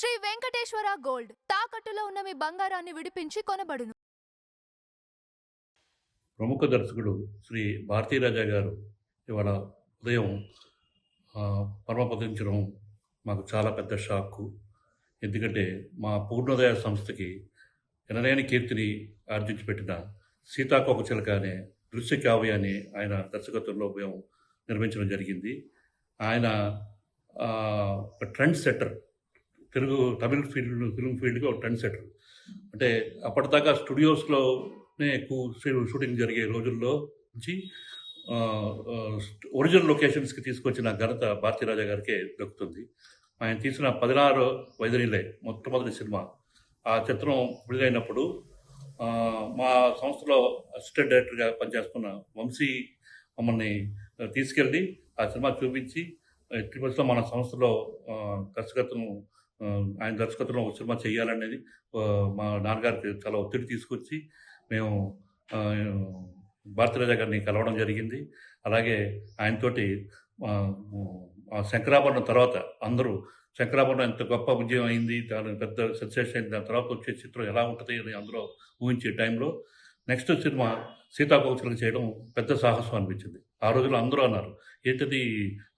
Shri Venkateswara gold తాకట్టులో ఉన్న మీ బంగారాన్ని విడిపించి కొనబడును. ప్రముఖ దర్శకుడు శ్రీ భారతీరాజా గారు ఇవాళ ఉదయం పరమపదించడం మాకు చాలా పెద్ద షాక్కు. ఎందుకంటే మా పూర్ణోదయ సంస్థకి ఎనలేని కీర్తిని ఆర్జించి పెట్టిన సీతాకోకచిలక అనే దృశ్య కావ్యాన్ని ఆయన దర్శకత్వంలో మేము నిర్మించడం జరిగింది. ఆయన ఒక ట్రెండ్ సెట్టర్, తమిళ ఫిల్మ్ ఫీల్డ్కి ఒక ట్రెండ్ సెట్టర్. అంటే అప్పటిదాకా స్టూడియోస్లోనే ఎక్కువ షూటింగ్ జరిగే రోజుల్లో నుంచి ఒరిజినల్ లొకేషన్స్కి తీసుకొచ్చిన ఘనత భారతీరాజా గారికే దక్కుతుంది. ఆయన తీసిన 16 వైదనిలే మొట్టమొదటి సినిమా. ఆ చిత్రం విడుదలైనప్పుడు మా సంస్థలో అసిస్టెంట్ డైరెక్టర్గా పనిచేస్తున్న వంశీ మమ్మల్ని తీసుకెళ్ళి ఆ సినిమా చూపించి, తిరుపతిలో మన సంస్థలో ఆయన దర్శకత్వంలో ఒక సినిమా చేయాలనేది మా నాన్నగారికి చాలా ఒత్తిడి తీసుకొచ్చి మేము భారతీరాజా గారిని కలవడం జరిగింది. అలాగే ఆయనతోటి శంకరాభరణం తర్వాత అందరూ శంకరాభరణం ఎంత గొప్ప విజయం అయింది, దాని పెద్ద సక్సెస్ అయింది, దాని తర్వాత వచ్చే చిత్రం ఎలా ఉంటుంది అని అందరూ ఊహించే టైంలో నెక్స్ట్ సినిమా సీతాకోకచిలక చేయడం పెద్ద సాహసం అనిపించింది. ఆ రోజుల్లో అందరూ అన్నారు, ఏంటది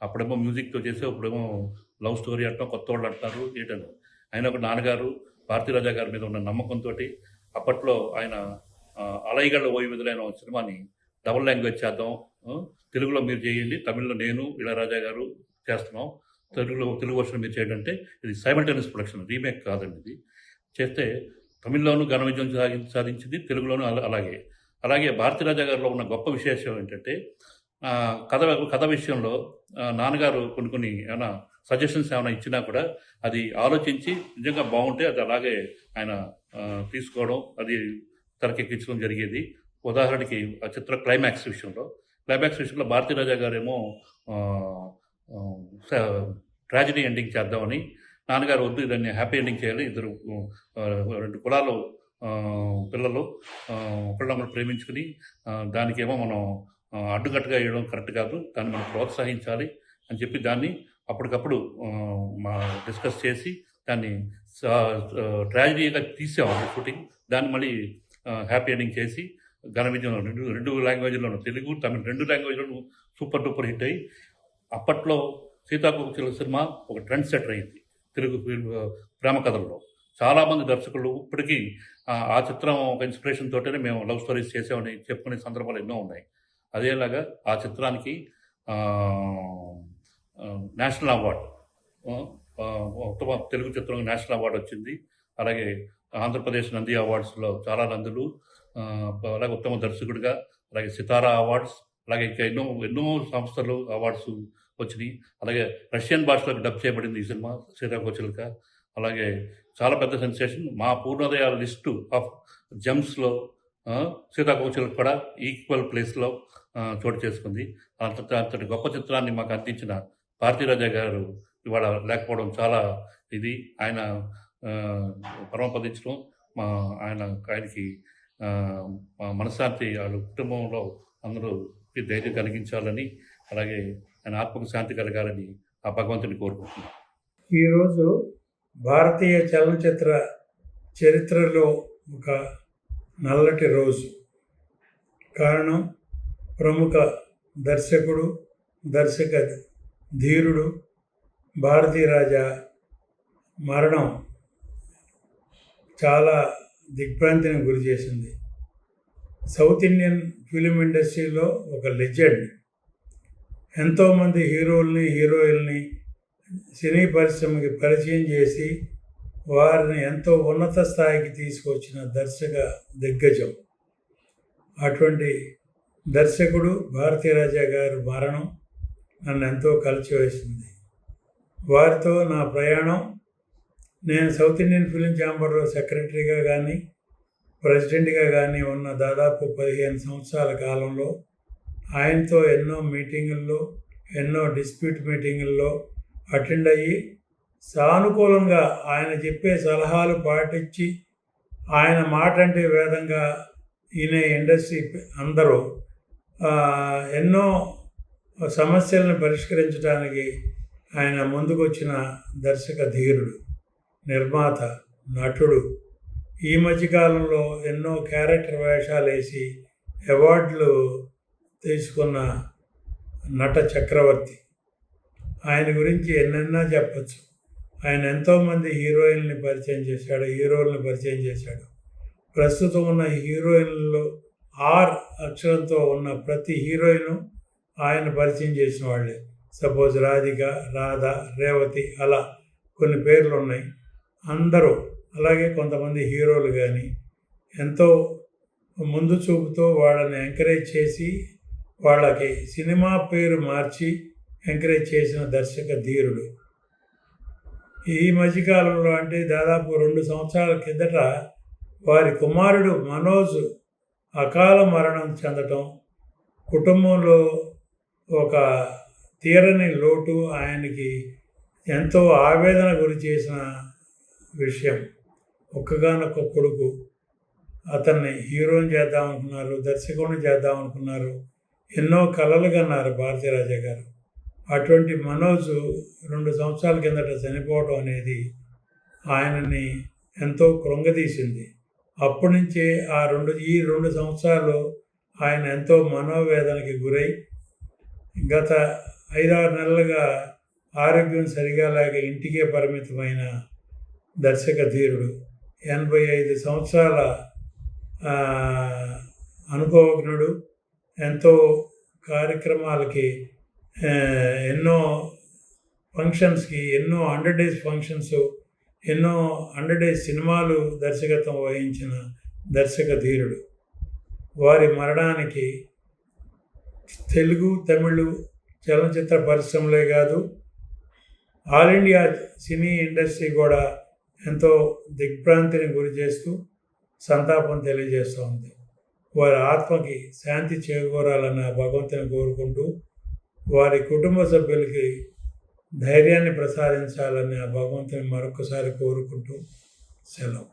అప్పుడేమో మ్యూజిక్తో చేసే, ఇప్పుడేమో లవ్ స్టోరీ అంటాం, కొత్త వాళ్ళు అంటారు ఏంటని. ఆయన ఒక నాన్నగారు భారతీరాజా గారి మీద ఉన్న నమ్మకంతో అప్పట్లో ఆయన అలైగళ్ళ ఓయి విధులైన సినిమాని డబుల్ లాంగ్వేజ్ చేద్దాం, తెలుగులో మీరు చేయండి, తమిళ్లో నేను ఇళయరాజా గారు చేస్తున్నాం, తెలుగు వర్షన్ మీరు చేయండి అంటే ఇది సైమల్టేనియస్ ప్రొడక్షన్, రీమేక్ కాదండి. ఇది చేస్తే తమిళ్లోనూ ఘన విజయం సాధించింది, తెలుగులోనూ అలాగే భారతీరాజా గారిలో ఉన్న గొప్ప విశేషం ఏంటంటే కథ విషయంలో నాన్నగారు కొన్ని ఏమైనా సజెషన్స్ ఏమైనా ఇచ్చినా కూడా అది ఆలోచించి నిజంగా బాగుంటే అది అలాగే ఆయన తీసుకోవడం, అది తెరకెక్కించడం జరిగేది. ఉదాహరణకి ఆ చిత్ర క్లైమాక్స్ విషయంలో భారతీరాజా గారేమో ట్రాజడీ ఎండింగ్ చేద్దామని, నాన్నగారు వద్దు దాన్ని హ్యాపీ ఎండింగ్ చేయాలి, ఇద్దరు 2 కులాలు పిల్లలు ఒకళ్ళొకళ్ళు ప్రేమించుకుని దానికేమో మనం అడ్డుకట్టుగా వేయడం కరెక్ట్ కాదు, దాన్ని మనం ప్రోత్సహించాలి అని చెప్పి దాన్ని అప్పటికప్పుడు డిస్కస్ చేసి దాన్ని ట్రాజడీగా తీసాము షూటింగ్. దాన్ని మళ్ళీ హ్యాపీ ఎండింగ్ చేసి ఘన విజయం రెండు లాంగ్వేజ్లోనూ, తెలుగు తమిళ 2 లాంగ్వేజ్లోనూ సూపర్ డూపర్ హిట్ అయ్యి అప్పట్లో సీతాకోకచిలక సినిమా ఒక ట్రెండ్ సెటర్ అయింది తెలుగు ప్రేమ కథల్లో. చాలామంది దర్శకులు ఇప్పటికీ ఆ చిత్రం ఒక ఇన్స్పిరేషన్ తోటనే మేము లవ్ స్టోరీస్ చేసామని చెప్పుకునే సందర్భాలు ఎన్నో ఉన్నాయి. అదేలాగా ఆ చిత్రానికి నేషనల్ అవార్డు, ఉత్తమ తెలుగు చిత్రం నేషనల్ అవార్డు వచ్చింది. అలాగే ఆంధ్రప్రదేశ్ నంది అవార్డ్స్లో చాలా నందులు, అలాగే ఉత్తమ దర్శకుడిగా, అలాగే సితారా అవార్డ్స్, అలాగే ఇంకా ఎన్నో సంస్థలు అవార్డ్స్ వచ్చినాయి. అలాగే రష్యన్ భాషలోకి డబ్ చేయబడింది ఈ సినిమా సీతాకోకచిలక. అలాగే చాలా పెద్ద సెన్సేషన్. మా పూర్ణోదయ లిస్టు ఆఫ్ జెమ్స్లో సీతాకోకచిలక కూడా ఈక్వల్ ప్లేస్లో చోటు చేసుకుంది. అంతటి గొప్ప చిత్రాన్ని మాకు అందించిన భారతీరాజా గారు ఇవాళ లేకపోవడం చాలా ఇది. ఆయన పరమపదించడం ఆయనకి మనశ్శాంతి, వాళ్ళ కుటుంబంలో అందరూ ధైర్యం కలిగించాలని, అలాగే ఆయన ఆత్మకు శాంతి కలగాలని ఆ భగవంతుని కోరుకుంటున్నాను. ఈరోజు భారతీయ చలనచిత్ర చరిత్రలో ఒక నల్లటి రోజు. కారణం ప్రముఖ దర్శకుడు, దర్శక ధీరుడు భారతీరాజా మరణం చాలా దిగ్భ్రాంతిని గురి చేసింది. సౌత్ ఇండియన్ ఫిలిం ఇండస్ట్రీలో ఒక లెజెండ్. ఎంతోమంది హీరోల్ని, హీరోయిల్ని సినీ పరిశ్రమకి పరిచయం చేసి వారిని ఎంతో ఉన్నత స్థాయికి తీసుకొచ్చిన దర్శక దిగ్గజం. అటువంటి దర్శకుడు భారతీరాజా గారి మరణం నన్ను ఎంతో కలిచివేసింది. వారితో నా ప్రయాణం, నేను సౌత్ ఇండియన్ ఫిలిం ఛాంబర్లో సెక్రటరీగా కానీ ప్రెసిడెంట్గా కానీ ఉన్న దాదాపు 15 సంవత్సరాల కాలంలో ఆయనతో ఎన్నో మీటింగుల్లో, ఎన్నో డిస్ప్యూట్ మీటింగుల్లో అటెండ్ అయ్యి సానుకూలంగా ఆయన చెప్పే సలహాలు పాటించి, ఆయన మాట అంటే వేదంగా ఈయన ఇండస్ట్రీ అందరూ ఎన్నో సమస్యలను పరిష్కరించడానికి ఆయన ముందుకొచ్చిన దర్శక ధీరుడు. నిర్మాత, నటుడు. ఈ మధ్యకాలంలో ఎన్నో క్యారెక్టర్ వేషాలు వేసి అవార్డులు తీసుకున్న నట చక్రవర్తి. ఆయన గురించి ఎన్నెన్నో చెప్పచ్చు. ఆయన ఎంతోమంది హీరోయిన్ని పరిచయం చేశాడు, హీరోల్ని పరిచయం చేశాడు. ప్రస్తుతం ఉన్న హీరోయిన్లలో ఆర్ అక్షరంతో ఉన్న ప్రతి హీరోయిన్ ఆయన పరిచయం చేసిన వాళ్ళే. సపోజ్ రాధిక, రాధ, రేవతి, అలా కొన్ని పేర్లు ఉన్నాయి. అందరూ అలాగే కొంతమంది హీరోలు కానీ ఎంతో ముందు చూపుతో వాళ్ళని ఎంకరేజ్ చేసి వాళ్ళకి సినిమా పేరు మార్చి ఎంకరేజ్ చేసిన దర్శక ధీరుడు. ఈ మధ్యకాలంలో అంటే దాదాపు 2 సంవత్సరాల కిందట వారి కుమారుడు మనోజ్ అకాల మరణం చెందటం, కుటుంబంలో ఒక తీరని లోటు ఆయనకి ఎంతో ఆవేదన గురి చేసిన విషయం. ఒక్కగానొక్క కొడుకు. అతన్ని హీరోని చేద్దాం అనుకున్నారు, దర్శకుడిని చేద్దాం అనుకున్నారు, ఎన్నో కలలు కన్నారు భారతీరాజా గారు. అటువంటి మనోజ్ 2 సంవత్సరాల కిందట చనిపోవడం అనేది ఆయనని ఎంతో కృంగదీసింది. అప్పటి నుంచే ఈ 2 సంవత్సరాలు ఆయన ఎంతో మనోవేదనకి గురై గత 5-6 నెలలుగా ఆరోగ్యం సరిగా లేక ఇంటికే పరిమితమైన దర్శక ధీరుడు. 85 సంవత్సరాల అనుభవజ్ఞుడు. ఎంతో కార్యక్రమాలకి ఎన్నో ఫంక్షన్స్కి, ఎన్నో 100 డేస్ ఫంక్షన్స్, ఎన్నో 100 డేస్ సినిమాలు దర్శకత్వం వహించిన దర్శక ధీరుడు. వారి మరణానికి తెలుగు, తమిళ చలనచిత్ర పరిశ్రమలే కాదు, ఆల్ ఇండియా సినీ ఇండస్ట్రీ కూడా ఎంతో దిగ్భ్రాంతిని గురి చేస్తూ సంతాపం తెలియజేస్తూ ఉంది. వారి ఆత్మకి శాంతి చేకూరాలన్న భగవంతుని కోరుకుంటూ, వారి కుటుంబ సభ్యులకి ధైర్యాన్ని ప్రసాదించాలని ఆ భగవంతుని మరొకసారి కోరుకుంటూ సెలవు.